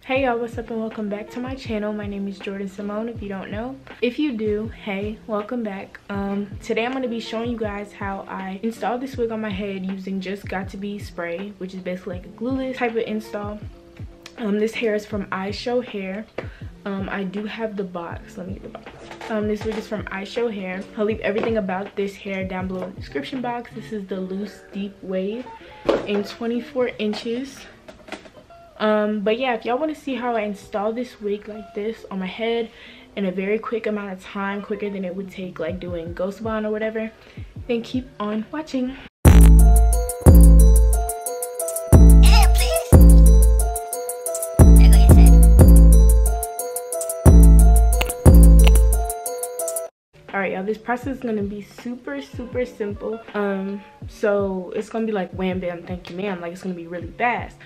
Hey y'all, what's up and welcome back to my channel. My name is Jordan Simone, if you don't know. If you do, hey, welcome back. Today I'm going to be showing you guys how I installed this wig on my head using just Got To Be spray, which is basically like a glueless type of install. This hair is from IShow hair. I do have the box. Let me get the box. This wig is from IShow hair. I'll leave everything about this hair down below in the description box. This is the loose deep wave in 24 inches. But yeah, if y'all want to see how I install this wig like this on my head in a very quick amount of time, quicker than it would take like doing Ghost Bond or whatever, then keep on watching. Alright y'all, this process is gonna be super simple. So it's gonna be like wham bam thank you ma'am, like it's gonna be really fast.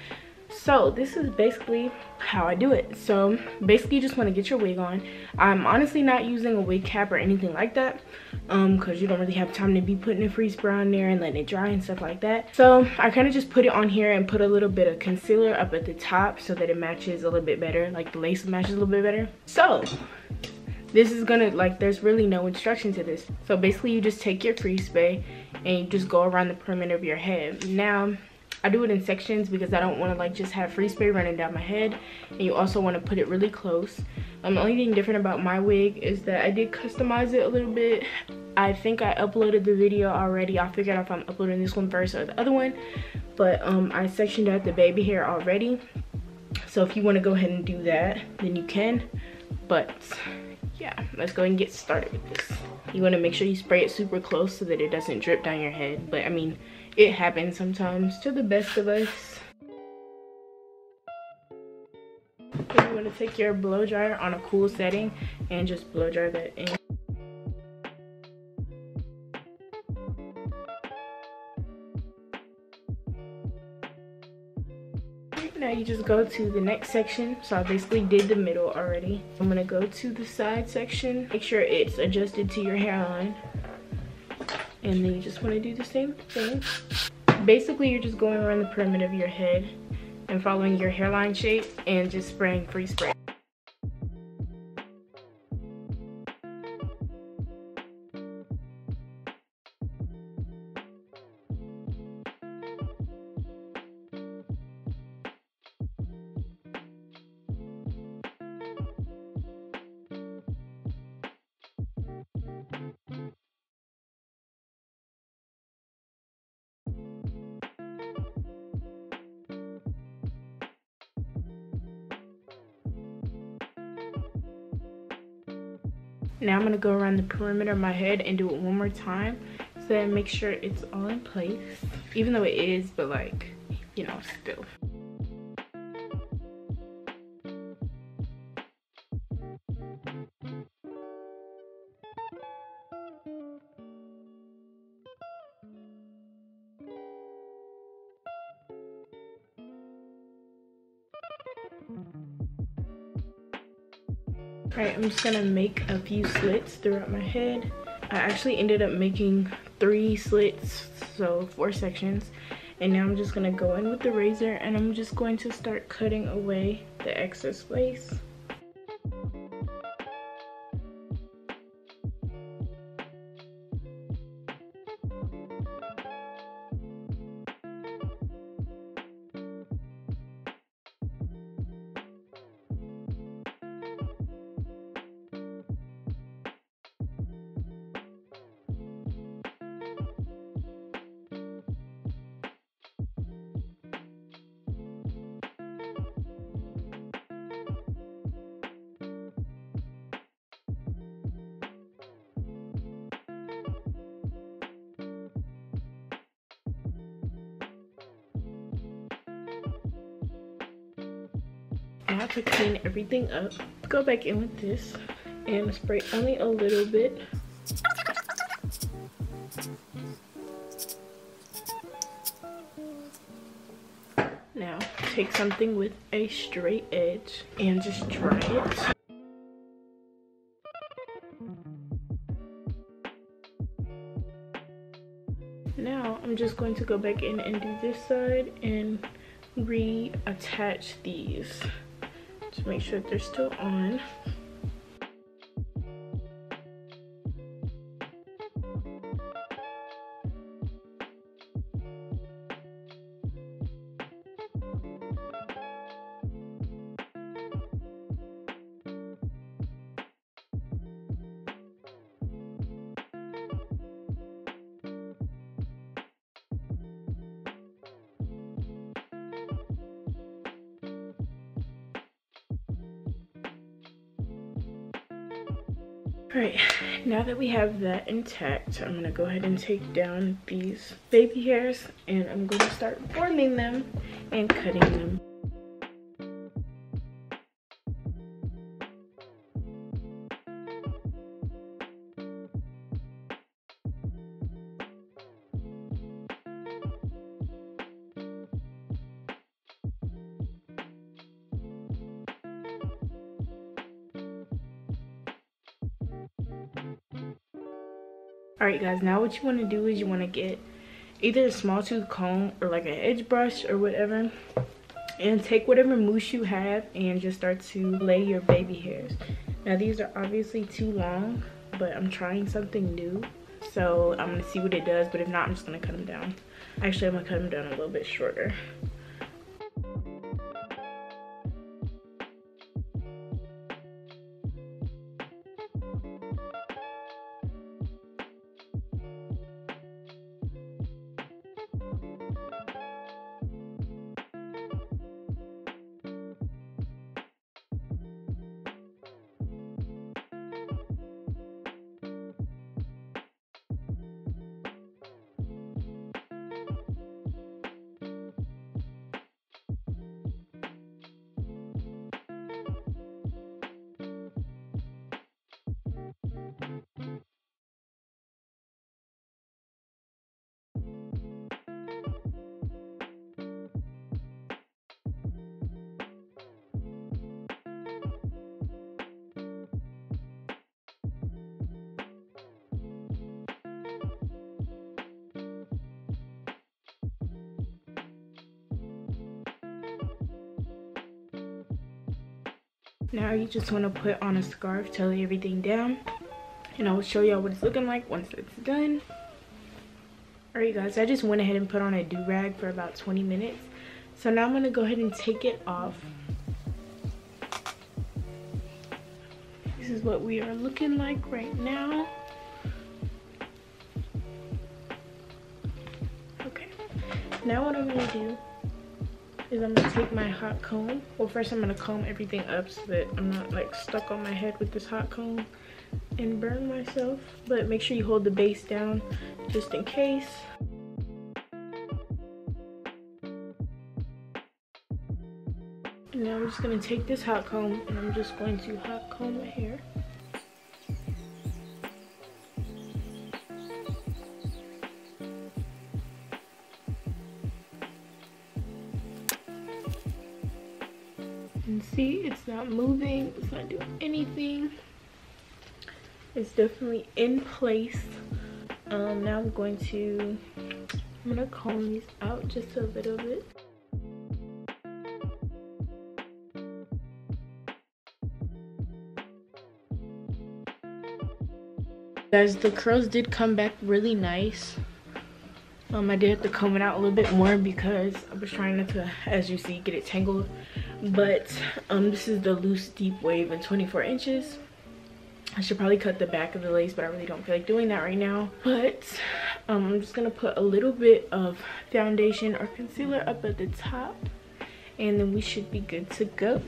So this is basically how I do it. So basically you just want to get your wig on. I'm honestly not using a wig cap or anything like that because you don't really have time to be putting a freeze spray on there and letting it dry and stuff like that. So I kind of just put it on here and put a little bit of concealer up at the top so that it matches a little bit better, like the lace matches a little bit better. So this is gonna, like, there's really no instruction to this. So basically you just take your freeze spray and you just go around the perimeter of your head. Now I do it in sections because I don't want to like just have freeze spray running down my head, and you also want to put it really close. The only thing different about my wig is that I did customize it a little bit. I think I uploaded the video already. I'll figure out if I'm uploading this one first or the other one, but I sectioned out the baby hair already. So if you want to go ahead and do that, then you can. But yeah, let's go and get started with this. You want to make sure you spray it super close so that it doesn't drip down your head, but I mean, it happens sometimes to the best of us. So you want to take your blow dryer on a cool setting and just blow dry that in. Now you just go to the next section. So I basically did the middle already. I'm gonna go to the side section. Make sure it's adjusted to your hairline. And then you just want to do the same thing. Basically you're just going around the perimeter of your head and following your hairline shape and just spraying freeze spray. Now I'm gonna go around the perimeter of my head and do it one more time so that I make sure it's all in place. Even though it is, but like, you know, still. Alright, I'm just gonna make a few slits throughout my head. I actually ended up making 3 slits, so 4 sections. And now I'm just gonna go in with the razor and I'm just going to start cutting away the excess lace. Now to clean everything up, go back in with this and spray only a little bit. Now take something with a straight edge and just dry it. Now I'm just going to go back in and do this side and reattach these. make sure that they're still on. Alright, now that we have that intact, I'm gonna go ahead and take down these baby hairs and I'm going to start forming them and cutting them. Alright guys, now what you want to do is you want to get either a small tooth comb or like an edge brush or whatever, and take whatever mousse you have and just start to lay your baby hairs. Now these are obviously too long, but I'm trying something new, so I'm going to see what it does, but if not, I'm just going to cut them down. Actually, I'm going to cut them down a little bit shorter. Now you just want to put on a scarf to lay everything down, and I will show y'all what it's looking like once it's done. Alright guys, I just went ahead and put on a do-rag for about 20 minutes. So now I'm going to go ahead and take it off. This is what we are looking like right now. Okay, now what I'm going to do is I'm going to take my hot comb. Well, first I'm going to comb everything up so that I'm not like stuck on my head with this hot comb and burn myself. But make sure you hold the base down just in case. And now we're just going to take this hot comb and I'm just going to hot comb my hair. And see, it's not moving, it's not doing anything. It's definitely in place. Now I'm gonna comb these out just a little bit. Guys, the curls did come back really nice. I did have to comb it out a little bit more because I was trying not to, as you see, get it tangled. But this is the loose deep wave in 24 inches. I should probably cut the back of the lace, but I really don't feel like doing that right now. But I'm just gonna put a little bit of foundation or concealer up at the top, and then we should be good to go.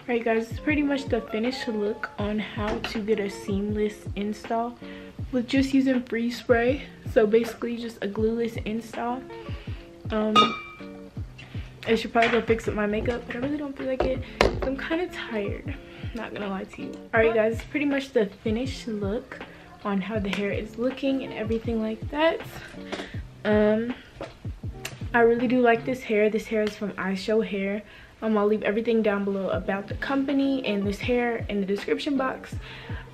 Alright guys, it's pretty much the finished look on how to get a seamless install with just using freeze spray. So basically just a glueless install. I should probably go fix up my makeup, but I really don't feel like it. So I'm kind of tired, not gonna lie to you. Alright guys, it's pretty much the finished look on how the hair is looking and everything like that. I really do like this hair. This hair is from IShow hair. I'll leave everything down below about the company and this hair in the description box.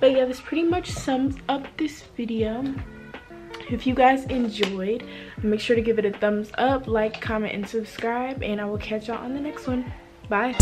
But yeah, this pretty much sums up this video. If you guys enjoyed, make sure to give it a thumbs up, like, comment, and subscribe, and I will catch y'all on the next one. Bye.